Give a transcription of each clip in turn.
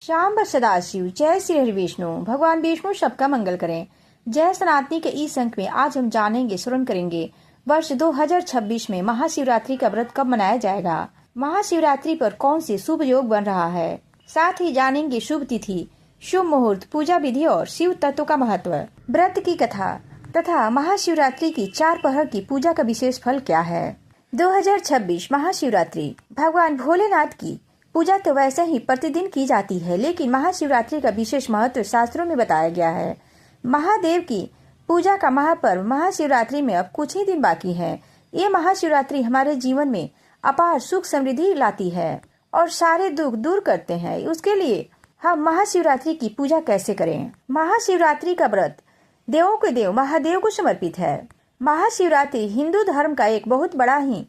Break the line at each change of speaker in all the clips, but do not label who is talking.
शाम सदाशिव, जय श्री हरि विष्णु। भगवान विष्णु सबका मंगल करें। जय सनातनी के इस अंक में आज हम जानेंगे, श्रवण करेंगे वर्ष 2026 में महाशिवरात्रि का व्रत कब मनाया जाएगा, महाशिवरात्रि पर कौन से शुभ योग बन रहा है। साथ ही जानेंगे शुभ तिथि, शुभ मुहूर्त, पूजा विधि और शिव तत्व का महत्व, व्रत की कथा तथा महाशिवरात्रि की 4 पहर की पूजा का विशेष फल क्या है। 2026 महाशिवरात्रि भगवान भोलेनाथ की पूजा तो वैसे ही प्रतिदिन की जाती है, लेकिन महाशिवरात्रि का विशेष महत्व शास्त्रों में बताया गया है। महादेव की पूजा का महापर्व महाशिवरात्रि में अब कुछ ही दिन बाकी है। ये महाशिवरात्रि हमारे जीवन में अपार सुख समृद्धि लाती है और सारे दुख दूर करते हैं। उसके लिए हम महाशिवरात्रि की पूजा कैसे करें। महाशिवरात्रि का व्रत देवों के देव महादेव को समर्पित है। महाशिवरात्रि हिंदू धर्म का एक बहुत बड़ा ही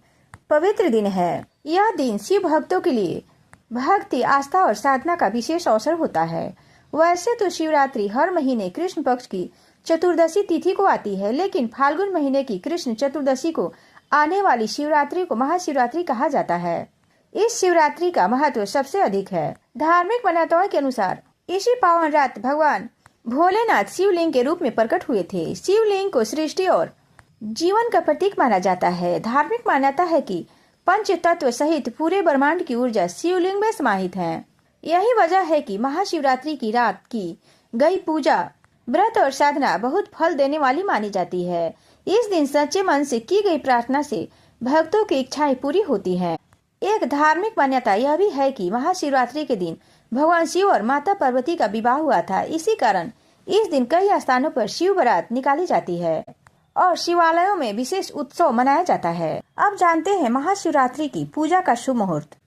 पवित्र दिन है। यह दिन शिव भक्तों के लिए भक्ति, आस्था और साधना का विशेष अवसर होता है। वैसे तो शिवरात्रि हर महीने कृष्ण पक्ष की चतुर्दशी तिथि को आती है, लेकिन फाल्गुन महीने की कृष्ण चतुर्दशी को आने वाली शिवरात्रि को महाशिवरात्रि कहा जाता है। इस शिवरात्रि का महत्व सबसे अधिक है। धार्मिक मान्यताओं के अनुसार इसी पावन रात भगवान भोलेनाथ शिवलिंग के रूप में प्रकट हुए थे। शिवलिंग को सृष्टि और जीवन का प्रतीक माना जाता है। धार्मिक मान्यता है कि पंच तत्व सहित पूरे ब्रह्मांड की ऊर्जा शिवलिंग में समाहित है। यही वजह है कि महाशिवरात्रि की रात की गई पूजा, व्रत और साधना बहुत फल देने वाली मानी जाती है। इस दिन सच्चे मन से की गई प्रार्थना से भक्तों की इच्छाएं पूरी होती हैं। एक धार्मिक मान्यता यह भी है कि महाशिवरात्रि के दिन भगवान शिव और माता पार्वती का विवाह हुआ था। इसी कारण इस दिन कई स्थानों पर शिव बारात निकाली जाती है और शिवालयों में विशेष उत्सव मनाया जाता है। अब जानते हैं महाशिवरात्रि की पूजा का शुभ मुहूर्त।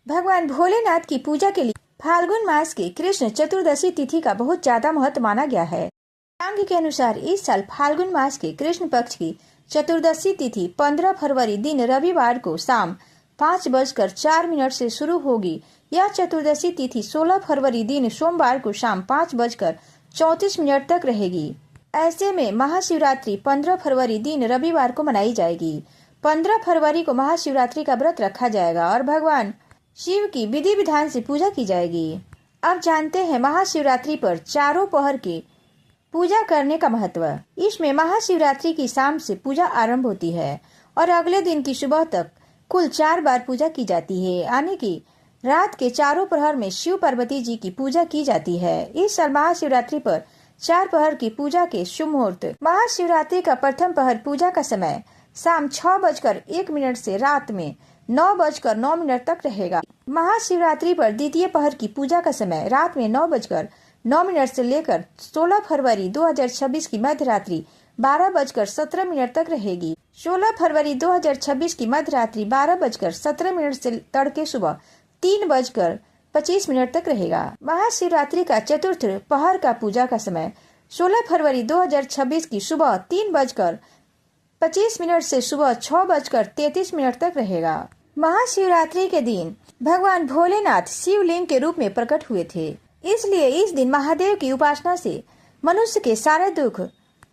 भगवान भोलेनाथ की पूजा के लिए फाल्गुन मास की कृष्ण चतुर्दशी तिथि का बहुत ज्यादा महत्व माना गया है। पंचांग के अनुसार इस साल फाल्गुन मास के कृष्ण पक्ष की चतुर्दशी तिथि 15 फरवरी दिन रविवार को शाम 5:04 से शुरू होगी। यह चतुर्दशी तिथि 16 फरवरी दिन सोमवार को शाम 5:34 तक रहेगी। ऐसे में महाशिवरात्रि 15 फरवरी दिन रविवार को मनाई जाएगी। 15 फरवरी को महाशिवरात्रि का व्रत रखा जाएगा और भगवान शिव की विधि विधान से पूजा की जाएगी। अब जानते हैं महाशिवरात्रि पर चारों पहर की पूजा करने का महत्व। इसमें महाशिवरात्रि की शाम से पूजा आरंभ होती है और अगले दिन की सुबह तक कुल 4 बार पूजा की जाती है, यानी कि रात के चारों प्रहर में शिव पार्वती जी की पूजा की जाती है। इस साल महाशिवरात्रि पर 4 पहर की पूजा के शुभ मुहूर्त। महाशिवरात्रि का प्रथम पहर पूजा का समय शाम 6:01 से रात में 9:09 तक रहेगा। महाशिवरात्रि पर द्वितीय पहर की पूजा का समय रात में 9:09 से लेकर 16 फरवरी 2026 की मध्यरात्रि 12:17 तक रहेगी। 16 फरवरी 2026 की मध्यरात्रि 12:17 से तड़के सुबह 3:25 तक रहेगा। महाशिवरात्रि का चतुर्थ पहर का पूजा का समय 16 फरवरी 2026 की सुबह 3:25 से सुबह 6:33 तक रहेगा। महाशिवरात्रि के दिन भगवान भोलेनाथ शिवलिंग के रूप में प्रकट हुए थे, इसलिए इस दिन महादेव की उपासना से मनुष्य के सारे दुख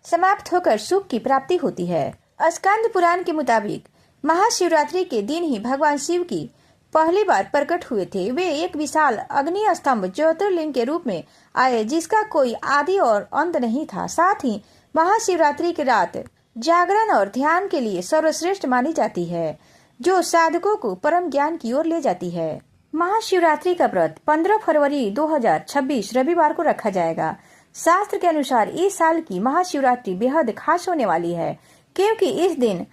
समाप्त होकर सुख की प्राप्ति होती है। स्कंद पुराण के मुताबिक महाशिवरात्रि के दिन ही भगवान शिव की पहली बार प्रकट हुए थे। वे एक विशाल अग्नि स्तंभ ज्योतिर्लिंग के रूप में आए, जिसका कोई आदि और अंत नहीं था। साथ ही महाशिवरात्रि की रात जागरण और ध्यान के लिए सर्वश्रेष्ठ मानी जाती है, जो साधकों को परम ज्ञान की ओर ले जाती है। महाशिवरात्रि का व्रत 15 फरवरी 2026 रविवार को रखा जाएगा। शास्त्र के अनुसार इस साल की महाशिवरात्रि बेहद खास होने वाली है, क्योंकि इस दिन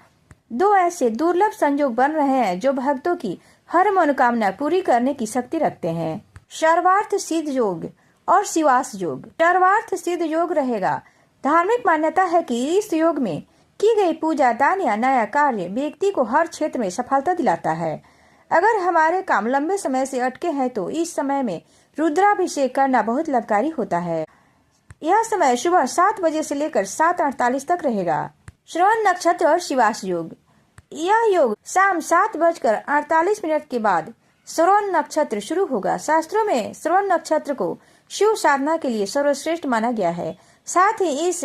2 ऐसे दुर्लभ संयोग बन रहे हैं जो भक्तों की हर मनोकामना पूरी करने की शक्ति रखते हैं। सर्वार्थ सिद्ध योग और शिवास योग। सर्वार्थ सिद्ध योग रहेगा। धार्मिक मान्यता है कि इस योग में की गई पूजा, दान या नया कार्य व्यक्ति को हर क्षेत्र में सफलता दिलाता है। अगर हमारे काम लंबे समय से अटके हैं तो इस समय में रुद्राभिषेक करना बहुत लाभकारी होता है। यह समय सुबह 7 बजे से लेकर 7:48 तक रहेगा। श्रवण नक्षत्र और शिवास योग। यह योग शाम 7:48 के बाद श्रवण नक्षत्र शुरू होगा। शास्त्रों में श्रवण नक्षत्र को शिव साधना के लिए सर्वश्रेष्ठ माना गया है। साथ ही इस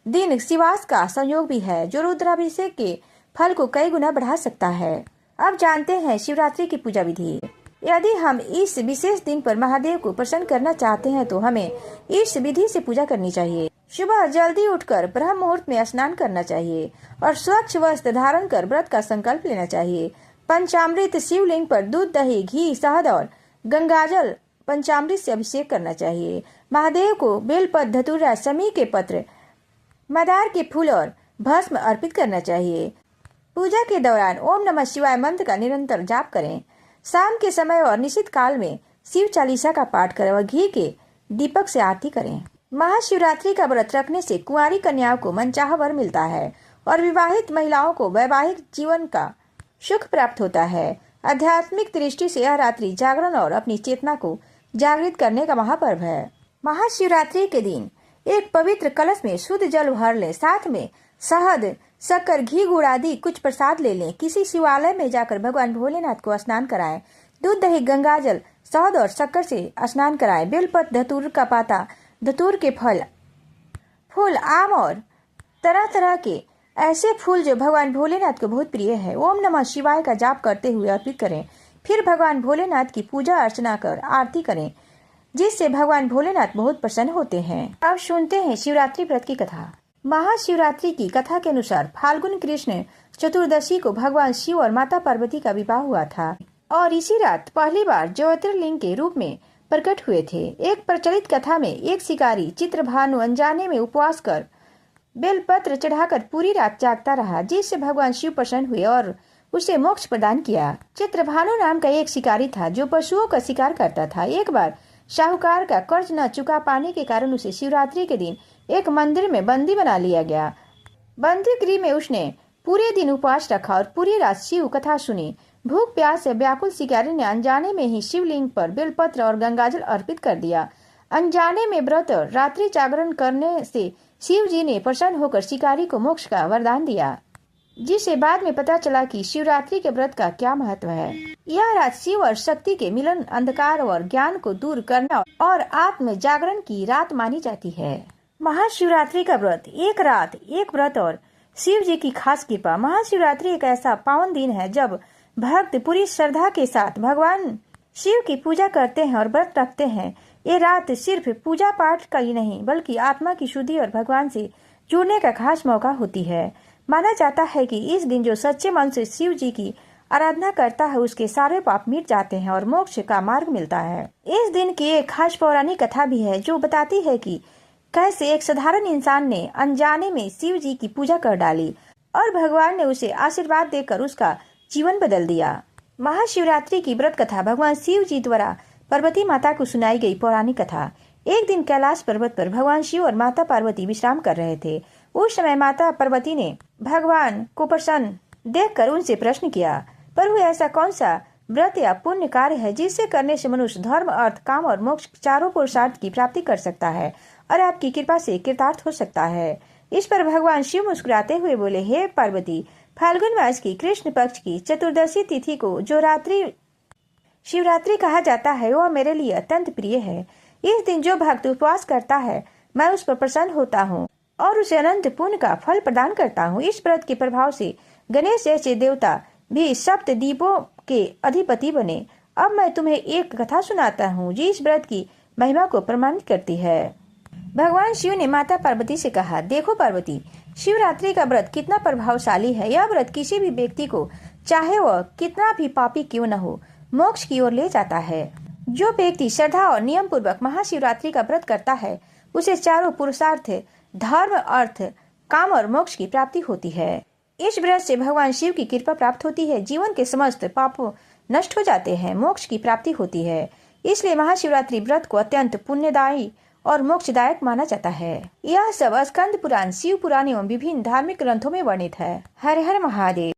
दिन शिवास का संयोग भी है, जो रुद्राभिषेक के फल को कई गुना बढ़ा सकता है। अब जानते हैं शिवरात्रि की पूजा विधि। यदि हम इस विशेष दिन पर महादेव को प्रसन्न करना चाहते हैं तो हमें इस विधि से पूजा करनी चाहिए। सुबह जल्दी उठकर ब्रह्म मुहूर्त में स्नान करना चाहिए और स्वच्छ वस्त्र धारण कर व्रत का संकल्प लेना चाहिए। पंचामृत शिवलिंग पर दूध, दही, घी, शहद और गंगाजल पंचामृत से अभिषेक करना चाहिए। महादेव को बेलपत्र, धतूरा, समी के पत्र, मंदार के फूल और भस्म अर्पित करना चाहिए। पूजा के दौरान ओम नमः शिवाय मंत्र का निरंतर जाप करें। शाम के समय और निश्चित काल में शिव चालीसा का पाठ करें और घी के दीपक से आरती करें। महाशिवरात्रि का व्रत रखने से कुंवारी कन्याओं को मनचाहा वर मिलता है और विवाहित महिलाओं को वैवाहिक जीवन का सुख प्राप्त होता है। आध्यात्मिक दृष्टि से यह रात्रि जागरण और अपनी चेतना को जागृत करने का महापर्व है। महाशिवरात्रि के दिन एक पवित्र कलश में शुद्ध जल भर लें। साथ में शहद, शक्कर, घी, गुड़ आदि कुछ प्रसाद ले लें। किसी शिवालय में जाकर भगवान भोलेनाथ को स्नान कराएं। दूध, दही, गंगाजल, शहद और शक्कर से स्नान कराएं। बेलपत्र, धतूर का पाता, धतूर के फूल, आम और तरह तरह के ऐसे फूल जो भगवान भोलेनाथ को बहुत प्रिय है, ओम नमः शिवाय का जाप करते हुए अर्पित करें। फिर भगवान भोलेनाथ की पूजा अर्चना कर आरती करें, जिससे भगवान भोलेनाथ बहुत प्रसन्न होते हैं। अब सुनते हैं शिवरात्रि व्रत की कथा। महाशिवरात्रि की कथा के अनुसार फाल्गुन कृष्ण चतुर्दशी को भगवान शिव और माता पार्वती का विवाह हुआ था और इसी रात पहली बार ज्योतिर्लिंग के रूप में प्रकट हुए थे। एक प्रचलित कथा में एक शिकारी चित्रभानु अनजाने में उपवास कर बेलपत्र चढ़ाकर पूरी रात जागता रहा, जिससे भगवान शिव प्रसन्न हुए और उसे मोक्ष प्रदान किया। चित्रभानु नाम का एक शिकारी था जो पशुओं का शिकार करता था। एक बार साहूकार का कर्ज न चुका पाने के कारण उसे शिवरात्रि के दिन एक मंदिर में बंदी बना लिया गया। बंदी गृह में उसने पूरे दिन उपवास रखा और पूरी रात शिव कथा सुनी। भूख प्यास से व्याकुल शिकारी ने अनजाने में ही शिवलिंग पर बेलपत्र और गंगाजल अर्पित कर दिया। अनजाने में व्रत रात्रि जागरण करने से शिव जी ने प्रसन्न होकर शिकारी को मोक्ष का वरदान दिया, जिसे बाद में पता चला कि शिवरात्रि के व्रत का क्या महत्व है। यह रात शिव और शक्ति के मिलन, अंधकार और ज्ञान को दूर करना और आत्म जागरण की रात मानी जाती है। महाशिवरात्रि का व्रत, एक रात एक व्रत और शिव जी की खास कृपा। महाशिवरात्रि एक ऐसा पावन दिन है जब भक्त पूरी श्रद्धा के साथ भगवान शिव की पूजा करते हैं और व्रत रखते हैं। ये रात सिर्फ पूजा पाठ का ही नहीं बल्कि आत्मा की शुद्धि और भगवान से जुड़ने का खास मौका होती है। माना जाता है कि इस दिन जो सच्चे मन से शिव जी की आराधना करता है उसके सारे पाप मिट जाते हैं और मोक्ष का मार्ग मिलता है। इस दिन की एक खास पौराणिक कथा भी है जो बताती है कि कैसे एक साधारण इंसान ने अनजाने में शिव जी की पूजा कर डाली और भगवान ने उसे आशीर्वाद देकर उसका जीवन बदल दिया। महाशिवरात्रि की व्रत कथा भगवान शिव जी द्वारा पार्वती माता को सुनाई गई पौराणिक कथा। एक दिन कैलाश पर्वत पर भगवान शिव और माता पार्वती विश्राम कर रहे थे। उस समय माता पार्वती ने भगवान को प्रसन्न देखकर उनसे प्रश्न किया, प्रभु ऐसा कौन सा व्रत या पुण्य कार्य है जिससे करने से मनुष्य धर्म, अर्थ, काम और मोक्ष चारों पुरुषार्थ की प्राप्ति कर सकता है और आपकी कृपा से कृतार्थ हो सकता है। इस पर भगवान शिव मुस्कुराते हुए बोले, हे पार्वती, फाल्गुन मास की कृष्ण पक्ष की चतुर्दशी तिथि को जो रात्रि शिवरात्रि कहा जाता है वह मेरे लिए अत्यंत प्रिय है। इस दिन जो भक्त उपवास करता है मैं उस पर प्रसन्न होता हूँ और उसे अनंत पुण्य का फल प्रदान करता हूँ। इस व्रत के प्रभाव से गणेश जैसे देवता भी सप्त दीपों के अधिपति बने। अब मैं तुम्हें एक कथा सुनाता हूँ जो इस व्रत की महिमा को प्रमाणित करती है। भगवान शिव ने माता पार्वती से कहा, देखो पार्वती, शिवरात्रि का व्रत कितना प्रभावशाली है। यह व्रत किसी भी व्यक्ति को चाहे वह कितना भी पापी क्यों न हो मोक्ष की ओर ले जाता है। जो व्यक्ति श्रद्धा और नियम पूर्वक महाशिवरात्रि का व्रत करता है उसे चारों पुरुषार्थ, धर्म, अर्थ, काम और मोक्ष की प्राप्ति होती है। इस व्रत से भगवान शिव की कृपा प्राप्त होती है, जीवन के समस्त पापों नष्ट हो जाते हैं, मोक्ष की प्राप्ति होती है। इसलिए महाशिवरात्रि व्रत को अत्यंत पुण्यदायी और मोक्षदायक माना जाता है। यह सब स्कंद पुराण, शिव पुराण एवं विभिन्न धार्मिक ग्रंथों में वर्णित है। हर हर महादेव।